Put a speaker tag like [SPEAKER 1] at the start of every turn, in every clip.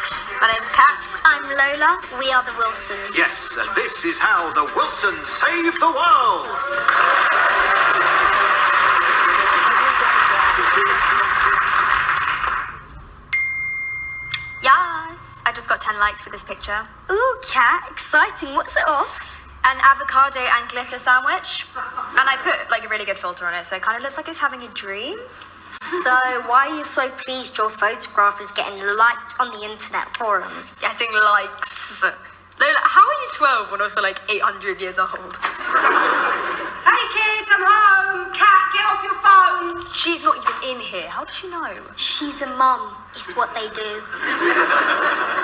[SPEAKER 1] Alex.
[SPEAKER 2] My name's Kat.
[SPEAKER 1] I'm Lola. We are the Wilsons.
[SPEAKER 3] Yes, and this is how the Wilsons save the world.
[SPEAKER 2] Yes, I just got 10 likes for this picture.
[SPEAKER 1] Ooh, Kat, exciting. What's it of?
[SPEAKER 2] An avocado and glitter sandwich. And I put like a really good filter on it, so it kind of looks like it's having a dream.
[SPEAKER 1] So, why are you so pleased your photograph is getting liked on the internet forums?
[SPEAKER 2] Getting likes. Lola, how are you 12 when also like 800 years old?
[SPEAKER 4] Hey kids, I'm home. Kat, get off your phone.
[SPEAKER 2] She's not even in here. How does she know?
[SPEAKER 1] She's a mum. It's what they do.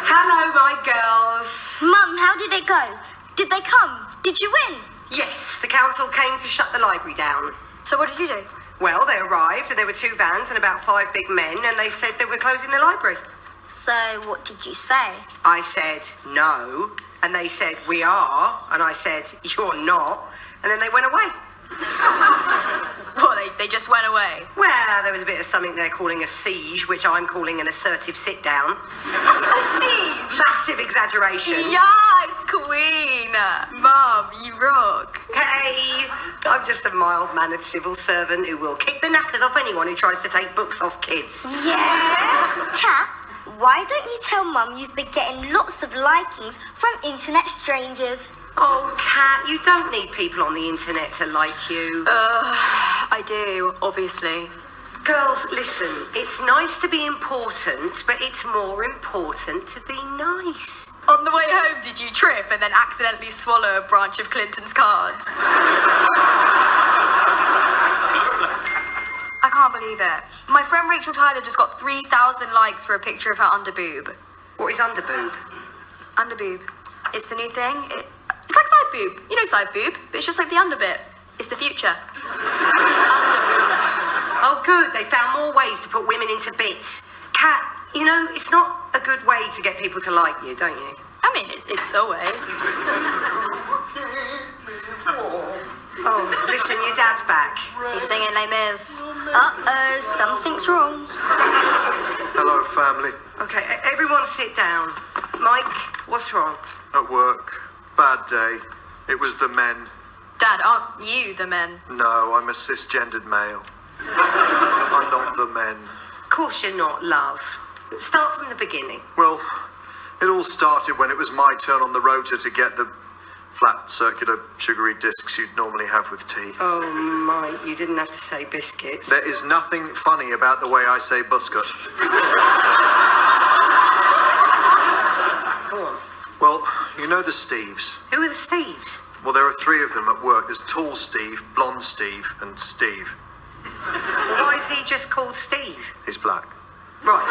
[SPEAKER 4] Hello, my girls.
[SPEAKER 1] Mum, how did it go? Did they come? Did you win?
[SPEAKER 4] Yes, the council came to shut the library down.
[SPEAKER 2] So what did you do?
[SPEAKER 4] Well, they arrived and there were 2 vans and about 5 big men and they said they were closing the library.
[SPEAKER 1] So, what did you say?
[SPEAKER 4] I said, no. And they said, we are. And I said, you're not. And then they went away.
[SPEAKER 2] What, they just went away?
[SPEAKER 4] Well, there was a bit of something they're calling a siege, which I'm calling an assertive sit-down.
[SPEAKER 2] A siege?
[SPEAKER 4] Massive exaggeration.
[SPEAKER 2] Yes, Queen! Mum, you rock.
[SPEAKER 4] Hey, I'm just a mild-mannered civil servant who will kick the knackers off anyone who tries to take books off kids.
[SPEAKER 1] Yeah? Kat, why don't you tell Mum you've been getting lots of likings from internet strangers?
[SPEAKER 4] Oh, Kat, you don't need people on the internet to like you.
[SPEAKER 2] I do, obviously.
[SPEAKER 4] Girls, listen, it's nice to be important, but it's more important to be nice.
[SPEAKER 2] On the way home, did you trip and then accidentally swallow a branch of Clinton's cards? I can't believe it. My friend Rachel Tyler just got 3,000 likes for a picture of her underboob.
[SPEAKER 4] What is underboob?
[SPEAKER 2] Underboob. It's the new thing. It's like side boob. You know side boob, but it's just like the under bit. It's the future.
[SPEAKER 4] Oh, good. They found more ways to put women into bits. Kat, you know, it's not a good way to get people to like you, don't you?
[SPEAKER 2] I mean, it's a way.
[SPEAKER 4] Oh, listen, your dad's back.
[SPEAKER 2] He's singing Les Mis.
[SPEAKER 1] Uh-oh, something's wrong.
[SPEAKER 3] Hello, family.
[SPEAKER 4] Okay, everyone sit down. Mike, what's wrong?
[SPEAKER 3] At work. Bad day. It was the men.
[SPEAKER 2] Dad, aren't you the men?
[SPEAKER 3] No, I'm a cisgendered male. I'm not the men.
[SPEAKER 4] Of course you're not, love. Start from the beginning.
[SPEAKER 3] Well, it all started when it was my turn on the rotor to get the flat, circular, sugary discs you'd normally have with tea.
[SPEAKER 4] Oh, Mike, you didn't have to say biscuits.
[SPEAKER 3] There is nothing funny about the way I say buscut.
[SPEAKER 4] Go on.
[SPEAKER 3] Well, you know the Steves.
[SPEAKER 4] Who are the Steves?
[SPEAKER 3] Well, there are 3 of them at work. There's Tall Steve, Blonde Steve, and Steve.
[SPEAKER 4] Well, why is he just called Steve?
[SPEAKER 3] He's black.
[SPEAKER 4] Right.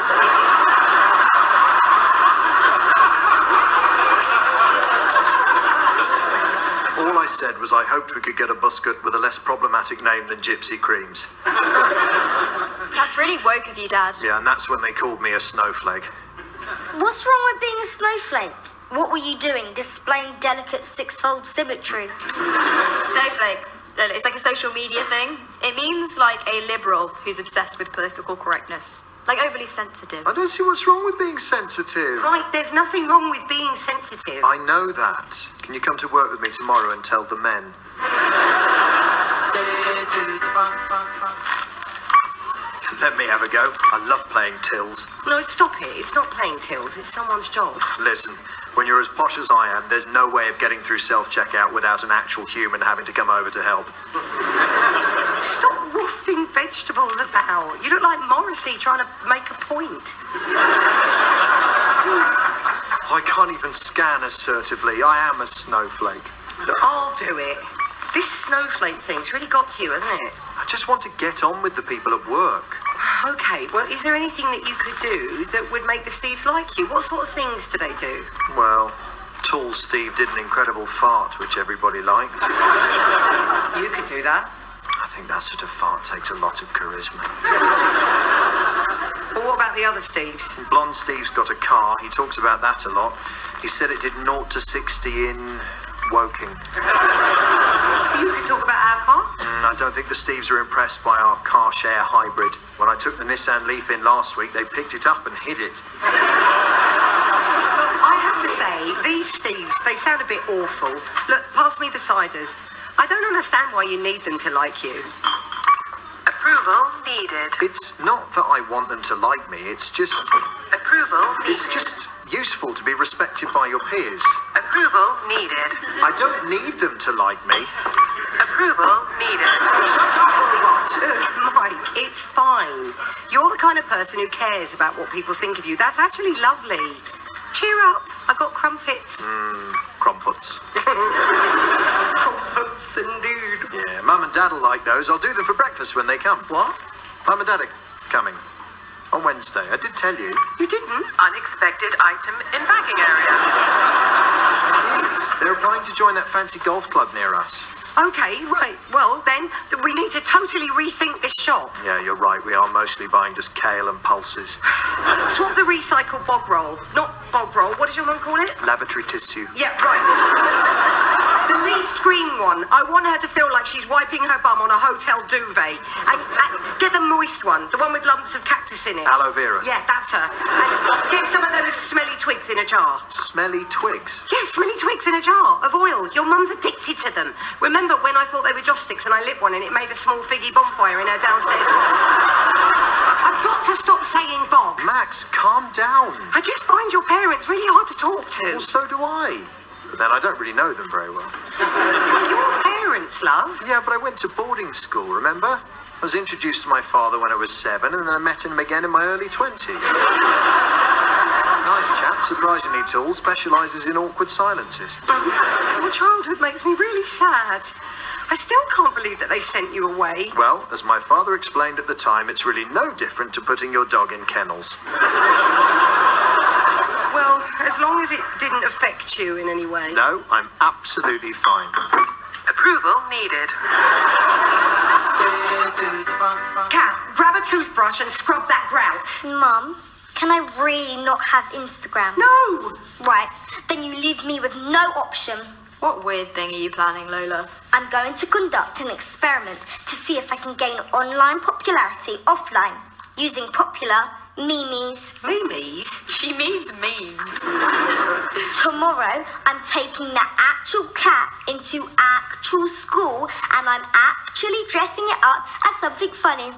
[SPEAKER 3] All I said was I hoped we could get a buscut with a less problematic name than Gypsy Creams.
[SPEAKER 2] That's really woke of you, Dad.
[SPEAKER 3] Yeah, and that's when they called me a snowflake.
[SPEAKER 1] What's wrong with being a snowflake? What were you doing? Displaying delicate six-fold symmetry?
[SPEAKER 2] Snowflake. It's like a social media thing. It means like a liberal who's obsessed with political correctness. Like overly sensitive.
[SPEAKER 3] I don't see what's wrong with being sensitive.
[SPEAKER 4] Right, there's nothing wrong with being sensitive.
[SPEAKER 3] I know that. Can you come to work with me tomorrow and tell the men? Let me have a go. I love playing tills.
[SPEAKER 4] No, stop it. It's not playing tills. It's someone's job.
[SPEAKER 3] Listen, when you're as posh as I am, there's no way of getting through self-checkout without an actual human having to come over to help.
[SPEAKER 4] Stop wafting vegetables about. You look like Morrissey trying to make a point.
[SPEAKER 3] I can't even scan assertively. I am a snowflake.
[SPEAKER 4] Look, I'll do it. This snowflake thing's really got to you, hasn't it?
[SPEAKER 3] I just want to get on with the people at work.
[SPEAKER 4] Okay, well, is there anything that you could do that would make the Steves like you? What sort of things do they do?
[SPEAKER 3] Well, Tall Steve did an incredible fart, which everybody liked.
[SPEAKER 4] You could do that.
[SPEAKER 3] I think that sort of fart takes a lot of charisma.
[SPEAKER 4] Well, what about the other Steves?
[SPEAKER 3] Blonde Steve's got a car. He talks about that a lot. He said it did 0 to 60 in Woking.
[SPEAKER 4] You could talk about our car.
[SPEAKER 3] I don't think the Steves are impressed by our car share hybrid. When I took the Nissan Leaf in last week, they picked it up and hid it.
[SPEAKER 4] to say, these Steves, they sound a bit awful. Look, pass me the ciders. I don't understand why you need them to like you.
[SPEAKER 5] Approval needed.
[SPEAKER 3] It's not that I want them to like me, it's just...
[SPEAKER 5] Approval needed.
[SPEAKER 3] It's just useful to be respected by your peers.
[SPEAKER 5] Approval needed.
[SPEAKER 3] I don't need them to like me.
[SPEAKER 5] Approval needed.
[SPEAKER 3] Shut up, robot!
[SPEAKER 4] Mike, it's fine. You're the kind of person who cares about what people think of you. That's actually lovely. Cheer up. I've got crumpets.
[SPEAKER 3] Crumpets.
[SPEAKER 4] Crumpets indeed.
[SPEAKER 3] Yeah, Mum and Dad will like those. I'll do them for breakfast when they come.
[SPEAKER 4] What?
[SPEAKER 3] Mum and Dad are coming. On Wednesday. I did tell you.
[SPEAKER 4] You didn't?
[SPEAKER 5] Unexpected item in packing area.
[SPEAKER 3] I did. They're applying to join that fancy golf club near us.
[SPEAKER 4] Okay, right. Well, then, we need to totally rethink this shop.
[SPEAKER 3] Yeah, you're right. We are mostly buying just kale and pulses.
[SPEAKER 4] Swap the recycled bog roll. Not bog roll. What does your mum call it?
[SPEAKER 3] Lavatory tissue.
[SPEAKER 4] Yeah, right. The least green one. I want her to feel like she's wiping her bum on a hotel duvet. And get the moist one. The one with lumps of cactus in it.
[SPEAKER 3] Aloe vera.
[SPEAKER 4] Yeah, that's her. And get some of those smelly twigs in a jar.
[SPEAKER 3] Smelly twigs.
[SPEAKER 4] Yeah, smelly twigs in a jar of oil. Your mum's addicted to them. Remember when I thought they were joss sticks and I lit one and it made a small figgy bonfire in her downstairs room? I've got to stop saying bog.
[SPEAKER 3] Max, calm down.
[SPEAKER 4] I just find your parents really hard to talk to.
[SPEAKER 3] Well, so do I. But then I don't really know them very well.
[SPEAKER 4] Your parents, love?
[SPEAKER 3] Yeah, but I went to boarding school, remember? I was introduced to my father when I was 7, and then I met him again in my early 20s. Nice chap, surprisingly tall, specialises in awkward silences.
[SPEAKER 4] Your childhood makes me really sad. I still can't believe that they sent you away.
[SPEAKER 3] Well, as my father explained at the time, it's really no different to putting your dog in kennels.
[SPEAKER 4] Well, as long as it didn't affect you in any way.
[SPEAKER 3] No, I'm absolutely fine.
[SPEAKER 5] Approval needed.
[SPEAKER 4] Cat, grab a toothbrush and scrub that grout.
[SPEAKER 1] Mum, can I really not have Instagram?
[SPEAKER 4] No!
[SPEAKER 1] Right, then you leave me with no option.
[SPEAKER 2] What weird thing are you planning, Lola?
[SPEAKER 1] I'm going to conduct an experiment to see if I can gain online popularity offline using popular memes.
[SPEAKER 4] Memes?
[SPEAKER 2] She means memes.
[SPEAKER 1] Tomorrow, I'm taking the actual cat into actual school and I'm actually dressing it up as something funny.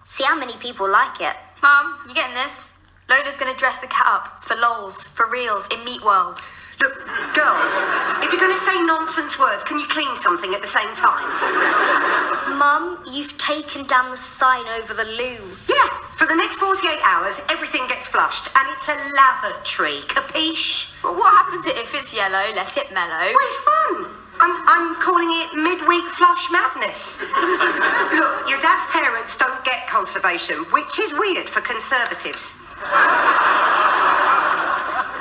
[SPEAKER 1] See how many people like it.
[SPEAKER 2] Mum, you getting this? Lola's gonna dress the cat up for lols, for reals, in Meat World.
[SPEAKER 4] Look, girls, if you're going to say nonsense words, can you clean something at the same time?
[SPEAKER 1] Mum, you've taken down the sign over the loo.
[SPEAKER 4] Yeah, for the next 48 hours, everything gets flushed, and it's a lavatory, capiche?
[SPEAKER 2] But what happens if it's yellow? Let it mellow.
[SPEAKER 4] Well, it's fun. I'm calling it midweek flush madness. Look, your dad's parents don't get conservation, which is weird for conservatives.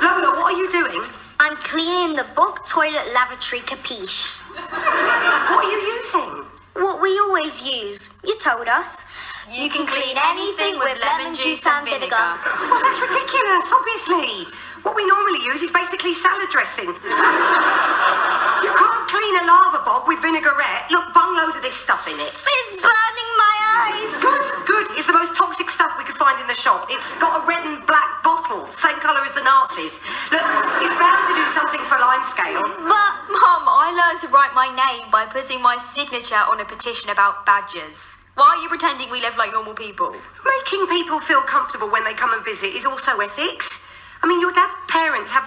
[SPEAKER 4] Lola, what are you doing?
[SPEAKER 1] I'm cleaning the bog toilet lavatory capiche.
[SPEAKER 4] What are you using?
[SPEAKER 1] What we always use. You told us.
[SPEAKER 2] You can clean anything with lemon juice and vinegar.
[SPEAKER 4] Well, that's ridiculous, obviously. What we normally use is basically salad dressing. You can't clean a lava bog with vinaigrette. Look, bungload of this stuff in it.
[SPEAKER 1] It's burning my eyes.
[SPEAKER 4] Good. It's the most toxic stuff we could find in the shop. It's got a red and black bottle, same colour as the Nazis. Look, it's bound to do something for Limescale.
[SPEAKER 1] But
[SPEAKER 2] Mum, I learned to write my name by putting my signature on a petition about badgers. Why are you pretending we live like normal people?
[SPEAKER 4] Making people feel comfortable when they come and visit is also ethics. I mean, your dad's parents have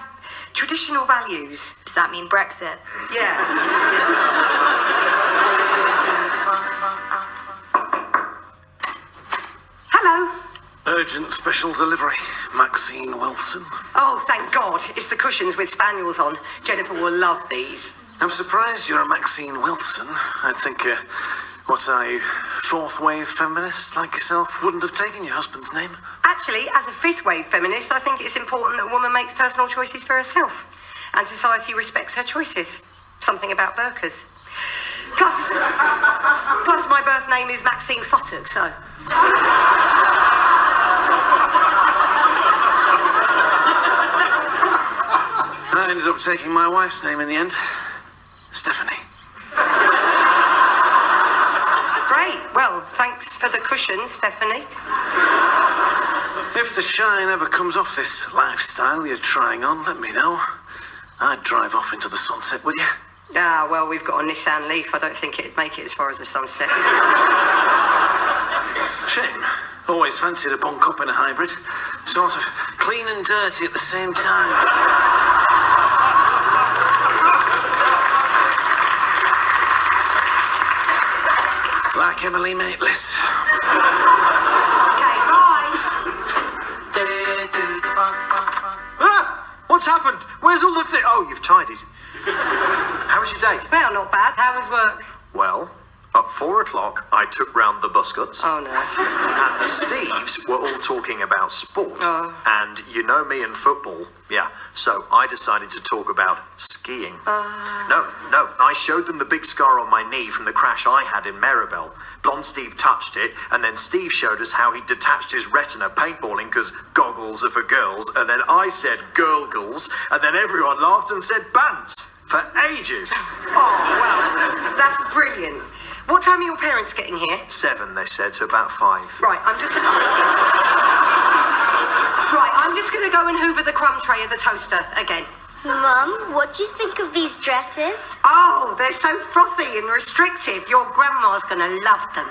[SPEAKER 4] traditional values.
[SPEAKER 2] Does that mean Brexit?
[SPEAKER 4] Yeah. Hello.
[SPEAKER 6] Urgent special delivery. Maxine Wilson.
[SPEAKER 4] Oh, thank God. It's the cushions with spaniels on. Jennifer will love these.
[SPEAKER 6] I'm surprised you're a Maxine Wilson. I'd think, what are you, fourth wave feminist like yourself wouldn't have taken your husband's name?
[SPEAKER 4] Actually, as a fifth wave feminist, I think it's important that a woman makes personal choices for herself. And society respects her choices. Something about burqas. Plus my birth name is Maxine Futtock, so...
[SPEAKER 6] I ended up taking my wife's name in the end. Stephanie.
[SPEAKER 4] Great. Well, thanks for the cushion, Stephanie.
[SPEAKER 6] If the shine ever comes off this lifestyle you're trying on, let me know. I'd drive off into the sunset with you.
[SPEAKER 4] Ah, well, we've got a Nissan Leaf. I don't think it'd make it as far as the sunset.
[SPEAKER 6] Shame. Always fancied a bunk up in a hybrid. Sort of clean and dirty at the same time. Like Emily Mateless.
[SPEAKER 4] Okay, bye.
[SPEAKER 3] Ah! What's happened? Where's all the Oh, you've tidied. How was your day?
[SPEAKER 4] Well, not bad. How was work?
[SPEAKER 3] Well, at 4 o'clock, I took round the Buscotts.
[SPEAKER 4] Oh, no.
[SPEAKER 3] And the Steves were all talking about sport.
[SPEAKER 4] Oh.
[SPEAKER 3] And you know me and football. Yeah. So I decided to talk about skiing. No. I showed them the big scar on my knee from the crash I had in Maribel. Blonde Steve touched it, and then Steve showed us how he detached his retina paintballing because goggles are for girls. And then I said girls, and then everyone laughed and said bands for ages.
[SPEAKER 4] Oh, well, that's brilliant. What time are your parents getting here?
[SPEAKER 3] 7, they said, so about 5.
[SPEAKER 4] Right, I'm just going to go and hoover the crumb tray of the toaster again.
[SPEAKER 1] Mum, what do you think of these dresses?
[SPEAKER 4] Oh, they're so frothy and restrictive. Your grandma's going to love them.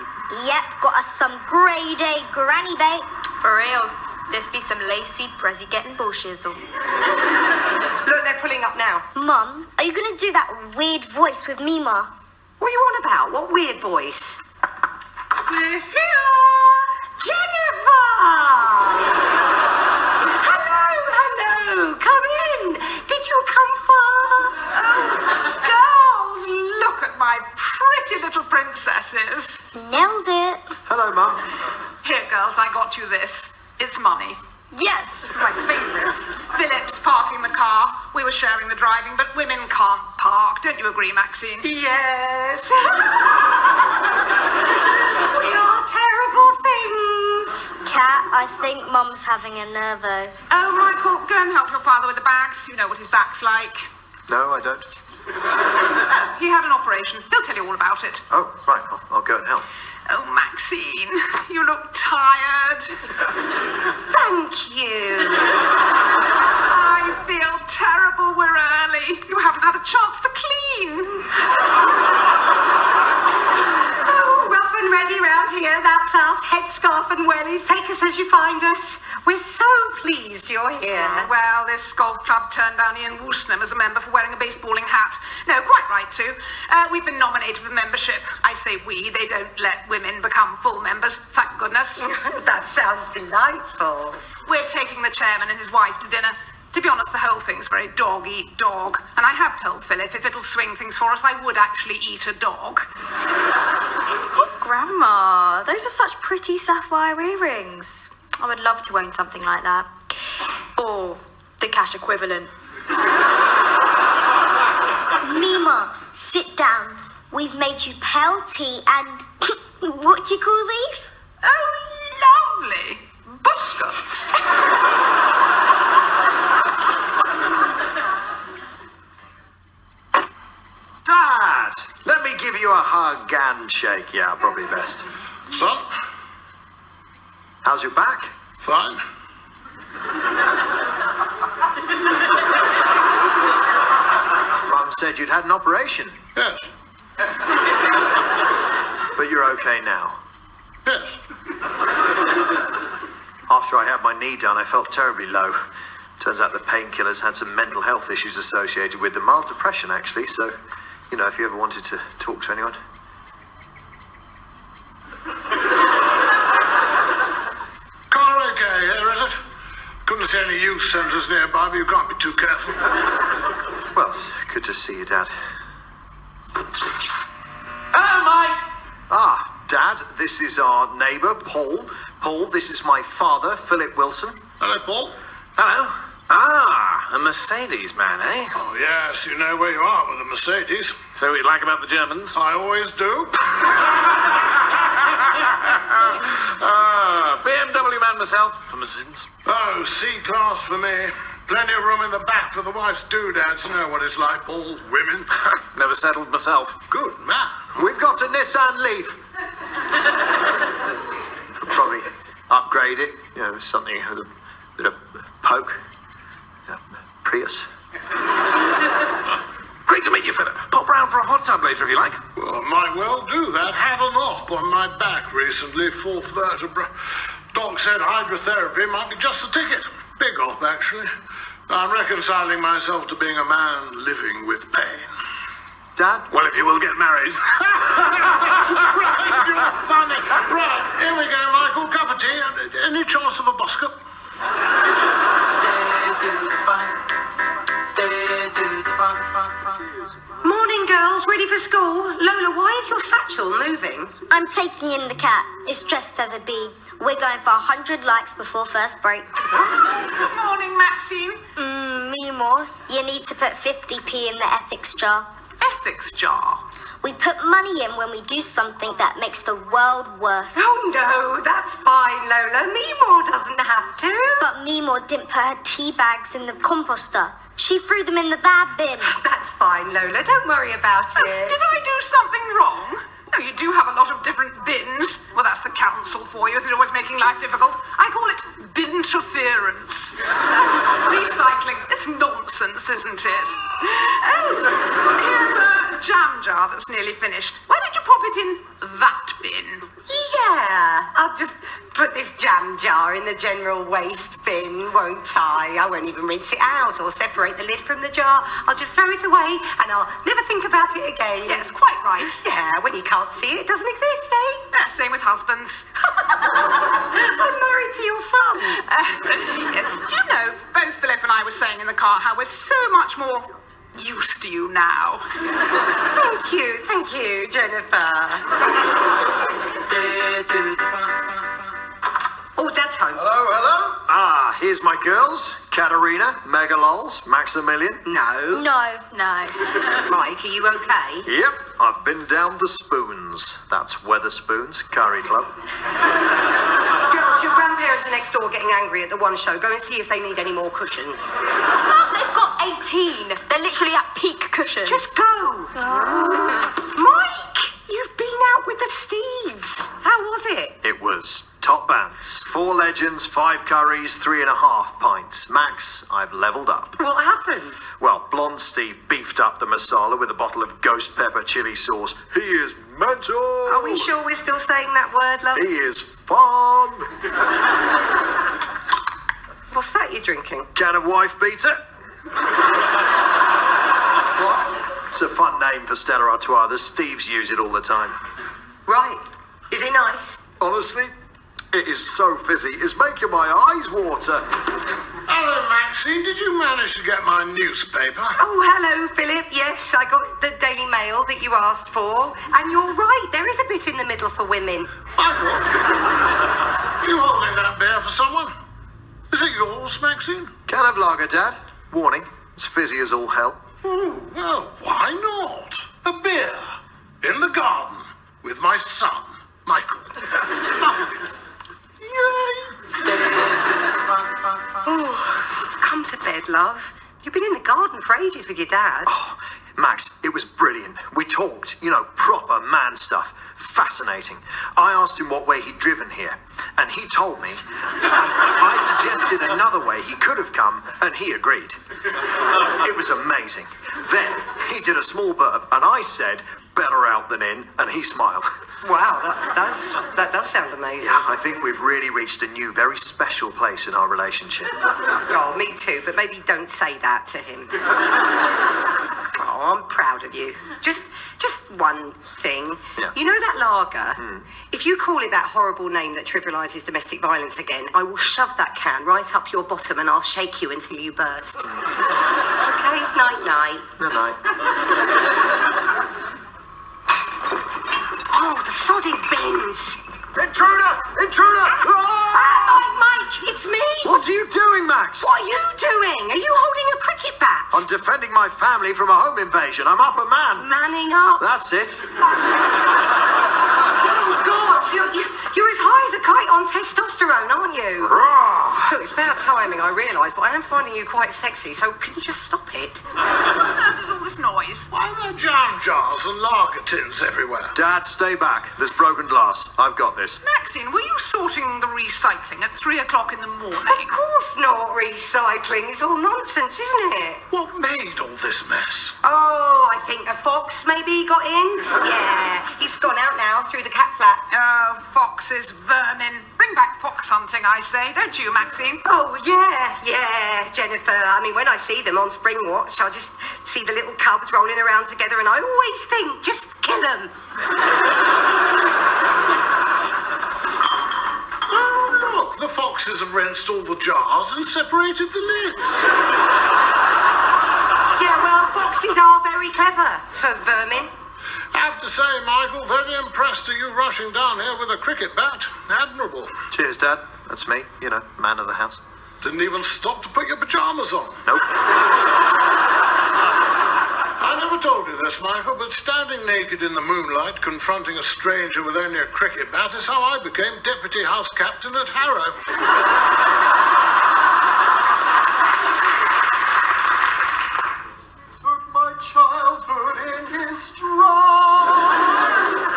[SPEAKER 1] Yep, got us some grade A granny bait.
[SPEAKER 2] For reals. This be some lacy, prezi getting bullshizzle.
[SPEAKER 4] Look, they're pulling up now.
[SPEAKER 1] Mum, are you going to do that weird voice with Mima?
[SPEAKER 4] What are you on about? What weird voice? We're here! Jennifer! Hello! Come in! Did you come far?
[SPEAKER 5] Girls, look at my pretty little princesses.
[SPEAKER 1] Nailed it.
[SPEAKER 3] Hello, Mum.
[SPEAKER 5] Here, girls, I got you this. It's money.
[SPEAKER 2] Yes!
[SPEAKER 5] My favourite. Philip's parking the car. We were sharing the driving, but women can't park. Don't you agree, Maxine?
[SPEAKER 4] Yes. We are terrible things.
[SPEAKER 1] Kat, I think Mum's having a nervo.
[SPEAKER 5] Oh, Michael, go and help your father with the bags. You know what his back's like.
[SPEAKER 3] No, I don't.
[SPEAKER 5] Oh, he had an operation. He'll tell you all about it.
[SPEAKER 3] Oh, right. I'll go and help.
[SPEAKER 5] Oh, Maxine, you look tired.
[SPEAKER 4] Thank you.
[SPEAKER 5] I feel terrible. We're early. You haven't had a chance to clean.
[SPEAKER 4] Oh, rough and ready round here. That's us. Headscarf and wellies. Take us as you find us. We're so pleased you're here.
[SPEAKER 5] Well, this golf club turned down Ian Woosnam as a member for wearing a baseballing hat. No, quite right, too. We've been nominated for membership. I say we. They don't let women become full members, thank goodness.
[SPEAKER 4] That sounds delightful.
[SPEAKER 5] We're taking the chairman and his wife to dinner. To be honest, the whole thing's very dog-eat-dog. And I have told Philip if it'll swing things for us, I would actually eat a dog.
[SPEAKER 2] Grandma, those are such pretty sapphire earrings. I would love to own something like that. Or the cash equivalent.
[SPEAKER 1] Mima, sit down. We've made you pale tea and... what do you call these?
[SPEAKER 5] Oh, lovely. Buscotts.
[SPEAKER 3] Dad, let me give you a hug and shake. Yeah, probably best.
[SPEAKER 7] Son,
[SPEAKER 3] How's your back?
[SPEAKER 7] fine.
[SPEAKER 3] Mum said you'd had an operation,
[SPEAKER 7] Yes,
[SPEAKER 3] but you're okay now.
[SPEAKER 7] yes.
[SPEAKER 3] After I had my knee done, I felt terribly low. Turns out the painkillers had some mental health issues associated with them. Mild depression, actually. So, you know, if you ever wanted to talk to anyone.
[SPEAKER 7] Car okay here, is it? Couldn't see any youth centres nearby, but you can't be too careful.
[SPEAKER 3] Well, good to see you, Dad.
[SPEAKER 6] Hello, Mike.
[SPEAKER 3] Ah, Dad, this is our neighbour, Paul. Paul, this is my father, Philip Wilson.
[SPEAKER 7] Hello, Paul.
[SPEAKER 6] Hello. Ah, a Mercedes man, eh?
[SPEAKER 7] Oh, yes, you know where you are with the Mercedes.
[SPEAKER 6] So what you like about the Germans?
[SPEAKER 7] I always do.
[SPEAKER 6] BMW man myself, for my sins.
[SPEAKER 7] Oh, C-class for me. Plenty of room in the back for the wife's doodads. You know what it's like, Paul. Women.
[SPEAKER 6] Never settled myself.
[SPEAKER 7] Good man.
[SPEAKER 3] We've got a Nissan Leaf. Could probably upgrade it, you know, something with a bit of poke. Prius.
[SPEAKER 6] Great to meet you, Philip. Pop round for a hot tub later if you like.
[SPEAKER 7] Well, I might well do that. Had an op on my back recently, fourth vertebra. Doc said hydrotherapy might be just the ticket. Big op, actually. I'm reconciling myself to being a man living with pain.
[SPEAKER 3] Dad?
[SPEAKER 6] Well, if you will get married.
[SPEAKER 7] Right, you're funny. Right, here we go, Michael. Cup of tea. Any chance of a busker?
[SPEAKER 4] Morning, girls. Ready for school? Lola, why is your satchel moving?
[SPEAKER 1] I'm taking in the cat. It's dressed as a bee. We're going for 100 likes before first break.
[SPEAKER 5] Good morning, Maxine.
[SPEAKER 1] Me more. You need to put 50p in the ethics jar.
[SPEAKER 5] Ethics jar.
[SPEAKER 1] We put money in when we do something that makes the world worse.
[SPEAKER 4] Oh, no, that's fine, Lola. Meemore doesn't have to.
[SPEAKER 1] But Meemore didn't put her tea bags in the composter. She threw them in the bad bin.
[SPEAKER 4] That's fine, Lola. Don't worry about it.
[SPEAKER 5] Did I do something wrong? No, you do have a lot of different bins. Well, that's the council for you, isn't it? Always making life difficult. I call it bin-interference. Recycling. It's nonsense, isn't it? Oh, here's a jam jar that's nearly finished. Why don't you pop it in that bin?
[SPEAKER 4] Yeah, I'll just put this jam jar in the general waste bin, won't I? I won't even rinse it out or separate the lid from the jar. I'll just throw it away and I'll never think about it again.
[SPEAKER 5] Yes, quite right.
[SPEAKER 4] Yeah, when you can't see it, it doesn't exist, eh?
[SPEAKER 5] Yeah, same with husbands.
[SPEAKER 4] I'm married to your son.
[SPEAKER 5] Yeah. Do you know, both Philip and I were saying in the car how we're so much more used to you now.
[SPEAKER 4] Thank you, Jennifer. Oh, Dad's home.
[SPEAKER 3] Hello? Ah, here's my girls. Katerina, Megalols, Maximilian.
[SPEAKER 4] No.
[SPEAKER 1] No.
[SPEAKER 4] Mike, are you okay?
[SPEAKER 3] Yep, I've been down the spoons. That's Weatherspoons, Curry Club.
[SPEAKER 4] Girls, your grandparents are next door getting angry at the one show. Go and see if they need any more cushions.
[SPEAKER 2] Mum, they've got 18. They're literally at peak cushion.
[SPEAKER 4] Just go. Mike, you've been out with the Steves. How was it?
[SPEAKER 3] It was top bands. 4 legends, 5 curries, 3.5 pints. Max, I've levelled up.
[SPEAKER 4] What happened?
[SPEAKER 3] Well, Blonde Steve beefed up the masala with a bottle of ghost pepper chili sauce. He is mental.
[SPEAKER 4] Are we sure we're still saying that word, love?
[SPEAKER 3] He is fun.
[SPEAKER 4] What's that you're drinking?
[SPEAKER 3] Can of wife beater. What? It's a fun name for Stella Artois. The Steves use it all the time.
[SPEAKER 4] Right. Is it nice?
[SPEAKER 3] Honestly, it is so fizzy. It's making my eyes water.
[SPEAKER 7] Hello, Maxine. Did you manage to get my newspaper?
[SPEAKER 4] Oh, hello, Philip. Yes, I got the Daily Mail that you asked for. And you're right, there is a bit in the middle for women.
[SPEAKER 7] You holding that beer for someone? Is it yours, Maxine?
[SPEAKER 3] Can of lager, Dad. Warning, it's fizzy as all hell.
[SPEAKER 7] Oh, well, why not? A beer in the garden with my son, Michael.
[SPEAKER 4] Oh, come to bed, love. You've been in the garden for ages with your dad.
[SPEAKER 3] Oh, Max, it was brilliant. We talked, proper man stuff. Fascinating. I asked him what way he'd driven here, and he told me. I suggested another way he could have come, and he agreed. It was amazing. Then he did a small burp, and I said, better out than in, and he smiled.
[SPEAKER 4] Wow, that does sound amazing.
[SPEAKER 3] Yeah, I think we've really reached a new, very special place in our relationship.
[SPEAKER 4] Oh, me too, but maybe don't say that to him. Oh, I'm proud of you. Just one thing.
[SPEAKER 3] Yeah.
[SPEAKER 4] You know that lager? If you call it that horrible name that trivialises domestic violence again, I will shove that can right up your bottom and I'll shake you until you burst. Okay? Night-night.
[SPEAKER 3] Good night.
[SPEAKER 4] Oh, the sodding bins!
[SPEAKER 3] Intruder! Intruder!
[SPEAKER 4] Mike, it's me!
[SPEAKER 3] What are you doing, Max?
[SPEAKER 4] What are you doing? Are you holding a cricket bat?
[SPEAKER 3] I'm defending my family from a home invasion. I'm up a man.
[SPEAKER 4] Manning up.
[SPEAKER 3] That's it.
[SPEAKER 4] Oh, God, you're as high as a kite on testosterone, aren't you?
[SPEAKER 3] Roar!
[SPEAKER 4] Look, it's bad timing, I realise, but I am finding you quite sexy, so can you just stop it?
[SPEAKER 5] There's all this noise.
[SPEAKER 7] Why are there jam jars and lager tins everywhere?
[SPEAKER 3] Dad, stay back. There's broken glass. I've got this.
[SPEAKER 5] Maxine, were you sorting the recycling at 3 o'clock in the morning?
[SPEAKER 4] Of course it's not recycling. It's all nonsense, isn't it?
[SPEAKER 7] What made all this mess?
[SPEAKER 4] Oh, I think a fox maybe got in. Yeah, he's gone out now through the cat flap.
[SPEAKER 5] Oh, foxes, vermin. Bring back fox hunting, I say, don't you, Maxine?
[SPEAKER 4] Oh, yeah, Jennifer. I mean, when I see them on Spring Watch, I just see the little cubs rolling around together and I always think, just kill them.
[SPEAKER 7] Oh, look, the foxes have rinsed all the jars and separated the lids.
[SPEAKER 4] Yeah, well, foxes are very clever for vermin.
[SPEAKER 7] I have to say, Michael, very impressed at you rushing down here with a cricket bat. Admirable.
[SPEAKER 3] Cheers, Dad. That's me, man of the house.
[SPEAKER 7] Didn't even stop to put your pajamas on.
[SPEAKER 3] Nope.
[SPEAKER 7] I never told you this, Michael, but standing naked in the moonlight, confronting a stranger with only a cricket bat is how I became deputy house captain at Harrow.
[SPEAKER 3] Took my childhood in his stride.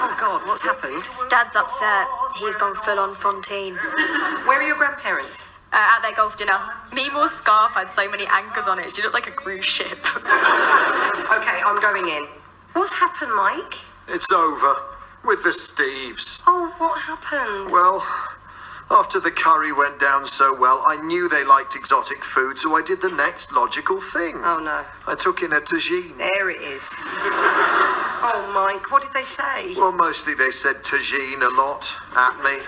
[SPEAKER 4] Oh, God, what's happened?
[SPEAKER 2] Dad's upset. He's gone full on Fontaine.
[SPEAKER 4] Where are your grandparents?
[SPEAKER 2] At their golf dinner. Mimo's scarf had so many anchors on it. She looked like a cruise ship.
[SPEAKER 4] Okay, I'm going in. What's happened, Mike?
[SPEAKER 3] It's over with the Steves.
[SPEAKER 4] Oh, what happened?
[SPEAKER 3] Well, after the curry went down so well, I knew they liked exotic food, so I did the next logical thing.
[SPEAKER 4] Oh, no.
[SPEAKER 3] I took in a tagine.
[SPEAKER 4] There it is. Oh, Mike, what did they say?
[SPEAKER 3] Well, mostly they said tagine a lot at me.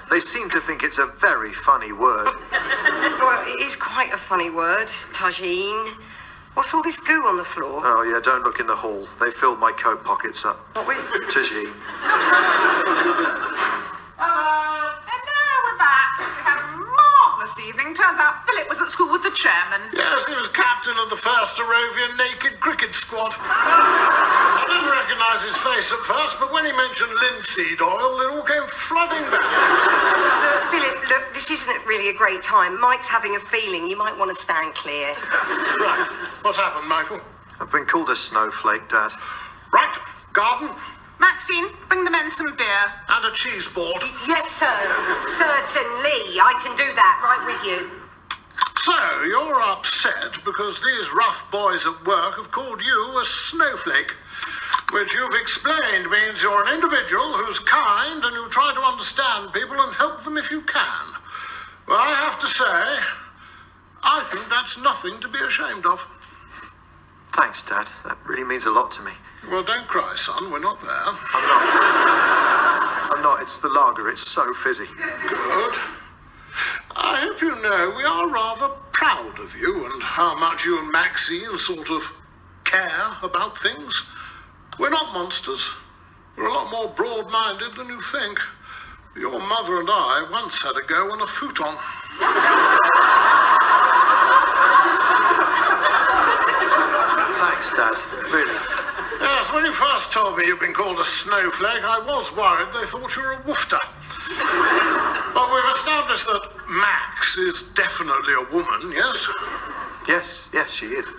[SPEAKER 3] They seem to think it's a very funny word.
[SPEAKER 4] Well, it is quite a funny word, tagine. What's all this goo on the floor?
[SPEAKER 3] Oh, yeah, don't look in the hall. They filled my coat pockets up.
[SPEAKER 4] What with?
[SPEAKER 3] Tagine.
[SPEAKER 5] Hello, we're back. We had a marvellous evening. Turns out Philip was at school with the chairman.
[SPEAKER 7] Yes, he was captain of the first Arovian naked cricket squad. I didn't recognise his face at first, but when he mentioned linseed oil, it all came flooding back.
[SPEAKER 4] Philip, look, this isn't really a great time. Mike's having a feeling. You might want to stand clear.
[SPEAKER 7] Right, what's happened, Michael?
[SPEAKER 3] I've been called a snowflake, Dad.
[SPEAKER 7] Right, garden
[SPEAKER 5] Maxine, bring the men some beer.
[SPEAKER 7] and a cheese board.
[SPEAKER 4] Yes, sir. Certainly. I can do that. Right with you.
[SPEAKER 7] So, you're upset because these rough boys at work have called you a snowflake, which you've explained means you're an individual who's kind and you try to understand people and help them if you can. Well, I have to say, I think that's nothing to be ashamed of.
[SPEAKER 3] Thanks, Dad. That really means a lot to me.
[SPEAKER 7] Well, don't cry, son. We're not there.
[SPEAKER 3] I'm not. It's the lager. It's so fizzy.
[SPEAKER 7] Good. I hope you know we are rather proud of you and how much you and Maxine sort of care about things. We're not monsters. We're a lot more broad-minded than you think. Your mother and I once had a go on a futon.
[SPEAKER 3] Thanks, Dad. Really.
[SPEAKER 7] Yes, when you first told me you'd been called a snowflake, I was worried they thought you were a woofter. But we've established that Max is definitely a woman, yes?
[SPEAKER 3] Yes, she is.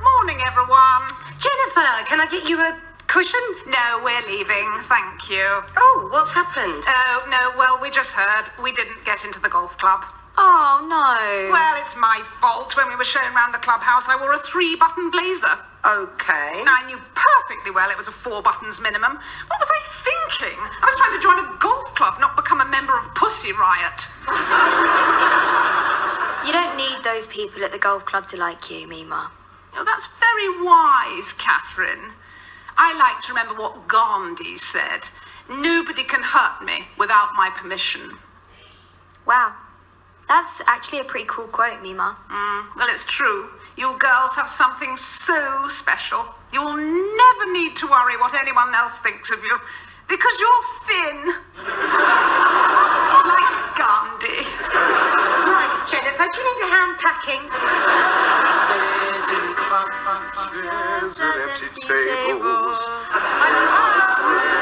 [SPEAKER 5] Morning, everyone.
[SPEAKER 4] Jennifer, can I get you a cushion?
[SPEAKER 5] No, we're leaving. Thank you.
[SPEAKER 4] Oh, what's happened?
[SPEAKER 5] Oh, no, well, we just heard. We didn't get into the golf club.
[SPEAKER 2] Oh, no.
[SPEAKER 5] Well, it's my fault. When we were showing around the clubhouse, I wore a 3-button blazer.
[SPEAKER 4] Okay.
[SPEAKER 5] I knew perfectly well it was a 4 buttons minimum. What was I thinking? I was trying to join a golf club, not become a member of Pussy Riot.
[SPEAKER 2] You don't need those people at the golf club to like you, Mima.
[SPEAKER 5] Oh, that's very wise, Catherine. I like to remember what Gandhi said. Nobody can hurt me without my permission.
[SPEAKER 2] Wow. That's actually a pretty cool quote, Mima.
[SPEAKER 5] Well, it's true. You girls have something so special. You'll never need to worry what anyone else thinks of you. Because you're thin. Like Gandhi.
[SPEAKER 4] Right, Jennifer, do you need a hand packing?
[SPEAKER 3] Chairs and empty tables.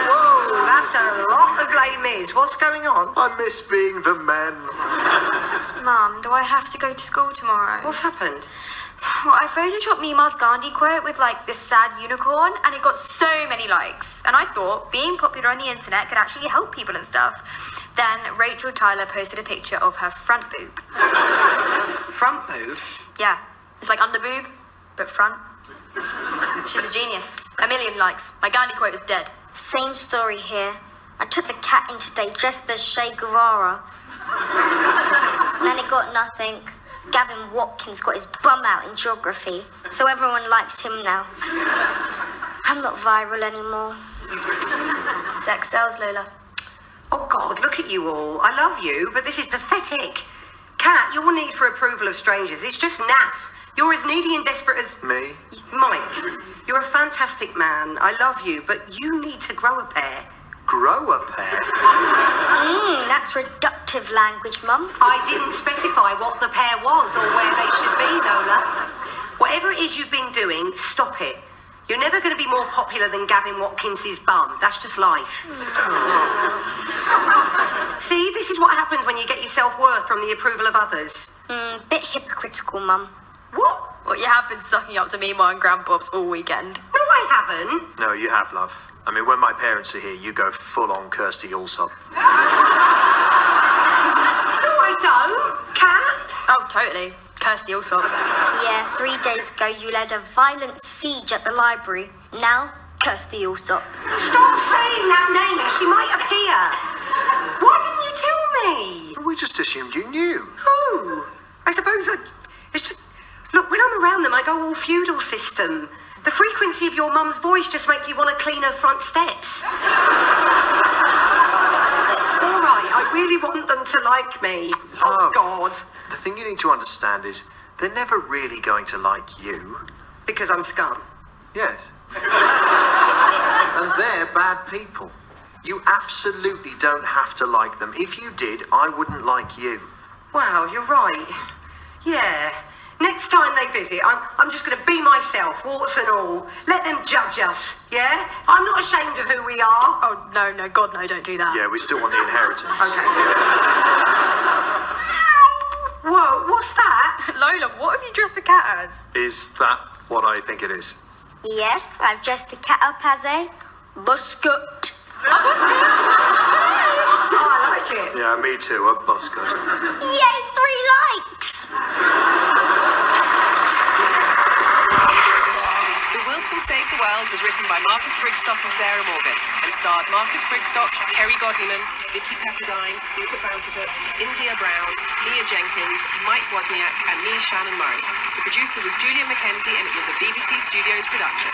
[SPEAKER 4] Whoa, that's a lot of Les Mis. What's going on?
[SPEAKER 3] I miss being the men.
[SPEAKER 2] Mum, do I have to go to school tomorrow?
[SPEAKER 4] What's happened?
[SPEAKER 2] Well, I photoshopped Mima's Gandhi quote with like this sad unicorn, and it got so many likes. And I thought being popular on the internet could actually help people and stuff. Then Rachel Tyler posted a picture of her front boob.
[SPEAKER 4] Front boob?
[SPEAKER 2] Yeah, it's like under boob, but front. She's a genius. 1 million likes. My Gandhi quote is dead.
[SPEAKER 1] Same story here. I took the cat in today dressed as Che Guevara. And it got nothing. Gavin Watkins got his bum out in geography, so everyone likes him now. I'm not viral anymore.
[SPEAKER 2] Sex sells, Lola.
[SPEAKER 4] Oh, God, look at you all. I love you, but this is pathetic. Kat, your need for approval of strangers is just naff. You're as needy and desperate as...
[SPEAKER 3] Me?
[SPEAKER 4] Mike, you're a fantastic man. I love you, but you need to grow a pair.
[SPEAKER 3] Grow a pair?
[SPEAKER 1] That's reductive language, Mum.
[SPEAKER 4] I didn't specify what the pair was or where they should be, Lola. Whatever it is you've been doing, stop it. You're never going to be more popular than Gavin Watkins's bum. That's just life. See, this is what happens when you get your self-worth from the approval of others.
[SPEAKER 1] Bit hypocritical, Mum.
[SPEAKER 4] What?
[SPEAKER 2] Well, you have been sucking up to Mima and Grandpops all weekend.
[SPEAKER 4] No, I haven't.
[SPEAKER 3] No, you have, love. I mean, when my parents are here, you go full-on Kirsty Allsop.
[SPEAKER 4] No, I don't. Kat?
[SPEAKER 2] Oh, totally. Kirsty Allsop.
[SPEAKER 1] Yeah, 3 days ago you led a violent siege at the library. Now, Kirsty Allsop.
[SPEAKER 4] Stop saying that name. She might appear. Why didn't you tell me?
[SPEAKER 3] We just assumed you knew.
[SPEAKER 4] No. I suppose it's just... Look, when I'm around them, I go all feudal system. The frequency of your mum's voice just makes you want to clean her front steps. All right, I really want them to like me. Oh, God.
[SPEAKER 3] The thing you need to understand is they're never really going to like you.
[SPEAKER 4] Because I'm scum.
[SPEAKER 3] Yes. And they're bad people. You absolutely don't have to like them. If you did, I wouldn't like you.
[SPEAKER 4] Wow, you're right. Yeah. Next time they visit, I'm just going to be myself, warts and all. Let them judge us, yeah? I'm not ashamed of who we are.
[SPEAKER 2] Oh, no, God, no, don't do that.
[SPEAKER 3] Yeah, we still want the inheritance.
[SPEAKER 4] Okay. Whoa, what's that?
[SPEAKER 2] Lola, what have you dressed the cat as?
[SPEAKER 3] Is that what I think it is?
[SPEAKER 1] Yes, I've dressed the cat up as a buzzcut.
[SPEAKER 2] Oh, what's this?
[SPEAKER 4] Oh, I like it.
[SPEAKER 3] Yeah, me too, a buzzcut.
[SPEAKER 1] Yay, 3 likes!
[SPEAKER 8] The Wilson Save the World was written by Marcus Brigstocke and Sarah Morgan and starred Marcus Brigstocke, Kerry Godliman, Vicky Pepperdine, Rupert Bouncertut, India Brown, Mia Jenkins, Mike Wozniak and me, Shannon Murray. The producer was Julia Mackenzie and it was a BBC Studios production.